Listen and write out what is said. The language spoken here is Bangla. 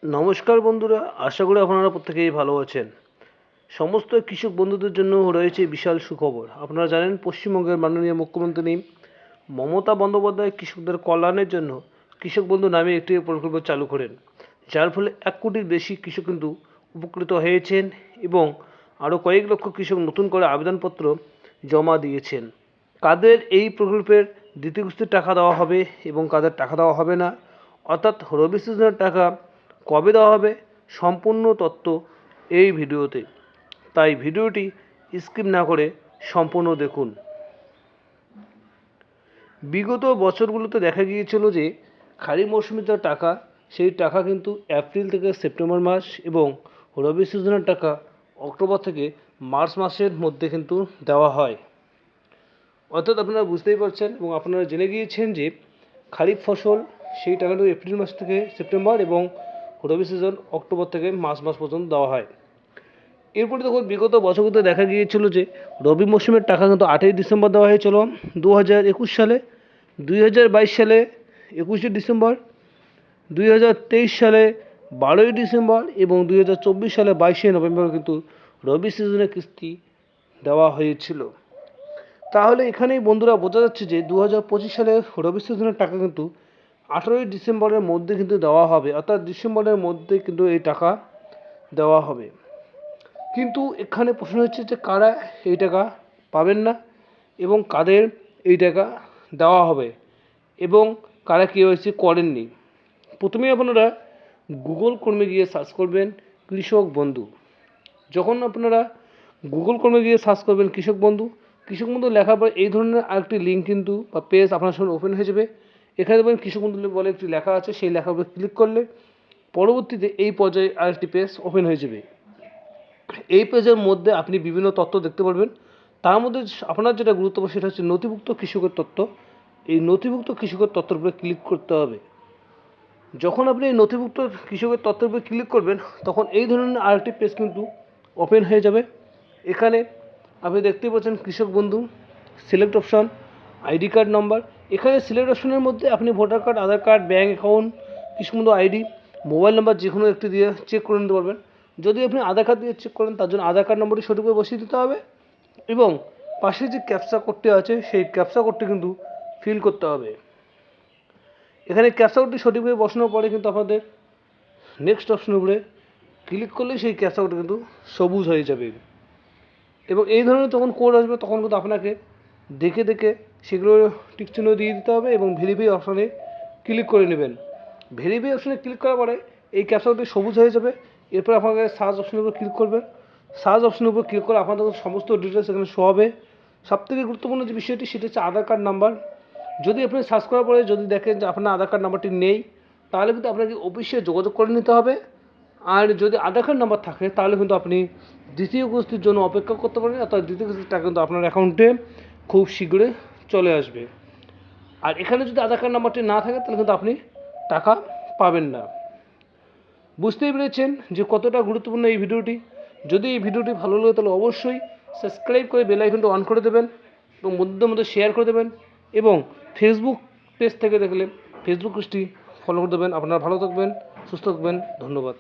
নমস্কার বন্ধুরা, আশা করি আপনারা প্রত্যেকেই ভালো আছেন। সমস্ত কৃষক বন্ধুদের জন্য রয়েছে বিশাল সুখবর। আপনারা জানেন পশ্চিমবঙ্গের মাননীয় মুখ্যমন্ত্রী মমতা বন্দ্যোপাধ্যায় কৃষকদের কল্যাণের জন্য কৃষক বন্ধু নামে একটি প্রকল্প চালু করেন, যার ফলে 1 কোটির বেশি কৃষক কিন্তু উপকৃত হয়েছেন এবং আরও কয়েক লক্ষ কৃষক নতুন করে আবেদনপত্র জমা দিয়েছেন। কাদের এই প্রকল্পের দ্বিতীয় কিস্তির টাকা দেওয়া হবে এবং কাদের টাকা দেওয়া হবে না, অর্থাৎ রবি সিজনের টাকা কবে দেওয়া হবে, সম্পূর্ণ তথ্য এই ভিডিওতে। তাই ভিডিওটি স্কিপ না করে সম্পূর্ণ দেখুন। বিগত বছরগুলোতে দেখা গিয়েছিল যে খারিফ মৌসুমে যা টাকা, সেই টাকা কিন্তু এপ্রিল থেকে সেপ্টেম্বর মাস এবং রবি সিজনের টাকা অক্টোবর থেকে মার্চ মাসের মধ্যে কিন্তু দেওয়া হয়। অর্থাৎ আপনারা বুঝতেই পারছেন এবং আপনারা জেনে গিয়েছেন যে খারিফ ফসল সেই টাকাটা এপ্রিল মাস থেকে সেপ্টেম্বর এবং রবি সিজন অক্টোবর থেকে মার্চ মাস পর্যন্ত দেওয়া হয়। এরপরে দেখুন বিগত বছরগুলোতে দেখা গিয়েছিল যে রবি মৌসুমের টাকা কিন্তু 8ই ডিসেম্বর দেওয়া হয়েছিল 2021 সালে, 2022 সালে 21শে ডিসেম্বর, 2023 সালে 12ই ডিসেম্বর এবং 2024 সালে 22শে নভেম্বর কিন্তু রবি সিজনের কিস্তি দেওয়া হয়েছিল। তাহলে এখানেই বন্ধুরা বোঝা যাচ্ছে যে 2025 সালে রবি সিজনের টাকা কিন্তু 18ই ডিসেম্বরের মধ্যে কিন্তু দেওয়া হবে, অর্থাৎ ডিসেম্বরের মধ্যে কিন্তু এই টাকা দেওয়া হবে। কিন্তু এখানে প্রশ্ন হচ্ছে যে কারা এই টাকা পাবেন না এবং কাদের এই টাকা দেওয়া হবে এবং কারা কেওয়াইসি করেননি। প্রথমেই আপনারা গুগল ক্রোমে গিয়ে সার্চ করবেন কৃষক বন্ধু। যখন আপনারা গুগল ক্রোমে গিয়ে সার্চ করবেন কৃষক বন্ধু লেখার পর এই ধরনের আরেকটি লিঙ্ক কিন্তু বা পেজ আপনার সামনে ওপেন হয়ে যাবে। এখানে দেখবেন কৃষক বন্ধু বলে একটি লেখা আছে, সেই লেখার উপরে ক্লিক করলে পরবর্তীতে এই পর্যায়ে আরেকটি পেজ ওপেন হয়ে যাবে। এই পেজের মধ্যে আপনি বিভিন্ন তথ্য দেখতে পারবেন। তার মধ্যে আপনার যেটা গুরুত্বপূর্ণ সেটা হচ্ছে নথিভুক্ত কৃষকের তথ্য। এই নথিভুক্ত কৃষকের তথ্যের উপরে ক্লিক করতে হবে। যখন আপনি এই নথিভুক্ত কৃষকের তথ্যের উপরে ক্লিক করবেন তখন এই ধরনের আরেকটি পেজ কিন্তু ওপেন হয়ে যাবে। এখানে আপনি দেখতে পাচ্ছেন কৃষক বন্ধু, select option, ID card number. এখানে সিলেক্ট অপশানের মধ্যে আপনি ভোটার কার্ড, আধার কার্ড, ব্যাঙ্ক অ্যাকাউন্ট, কৃষক বন্ধু আইডি, মোবাইল নাম্বার যে কোনো একটি দিয়ে চেক করে নিতে পারবেন। যদি আপনি আধার কার্ড দিয়ে চেক করেন তার জন্য আধার কার্ড নম্বরটি সঠিকভাবে বসিয়ে দিতে হবে এবং পাশে যে ক্যাপচা কোডটি আছে সেই ক্যাপচা কোডটি কিন্তু ফিল করতে হবে। এখানে ক্যাপচা কোডটি সঠিকভাবে বসানোর পরে কিন্তু আপনাদের নেক্সট অপশনের উপরে ক্লিক করলে সেই ক্যাপচা কোডটি কিন্তু সবুজ হয়ে যাবে এবং এই ধরনের যখন কোড আসবে তখন কিন্তু আপনাকে দেখে দেখে সেগুলো টিক চিহ্ন দিয়ে দিতে হবে এবং ভেরিফাই অপশানে ক্লিক করে নেবেন। ভেরিফাই অপশানে ক্লিক করার পরে এই ক্যাপচা কোডটি সবুজ হয়ে যাবে। এরপর আপনাকে সার্চ অপশনের উপর ক্লিক করবেন। সার্চ অপশনের উপর ক্লিক করে আপনাদের সমস্ত ডিটেলস এখানে শো হবে। সবথেকে গুরুত্বপূর্ণ যে বিষয়টি সেটা হচ্ছে আধার কার্ড নাম্বার। যদি আপনি সার্চ করার পরে যদি দেখেন যে আপনার আধার কার্ড নাম্বারটি নেই তাহলে কিন্তু আপনাকে অফিসে যোগাযোগ করে নিতে হবে। আর যদি আধার কার্ড নাম্বার থাকে তাহলে কিন্তু আপনি দ্বিতীয় কিস্তির জন্য অপেক্ষা করতে পারেন, অর্থাৎ দ্বিতীয় কিস্তির টাকা কিন্তু আপনার অ্যাকাউন্টে খুব শীঘ্রই চলে আসবে। আর এখানে যদি আধার কার্ড নাম্বারটি না থাকে তাহলে কিন্তু আপনি টাকা পাবেন না। বুঝতেই পেরেছেন যে কতটা গুরুত্বপূর্ণ এই ভিডিওটি। যদি এই ভিডিওটি ভালো লাগে তাহলে অবশ্যই সাবস্ক্রাইব করে বেল আইকনটা অন করে দেবেন এবং বন্ধুদের মধ্যে শেয়ার করে দেবেন এবং ফেসবুক পেজ থেকে দেখলে ফেসবুক পেজটি ফলো করে দেবেন। আপনারা ভালো থাকবেন, সুস্থ থাকবেন। ধন্যবাদ।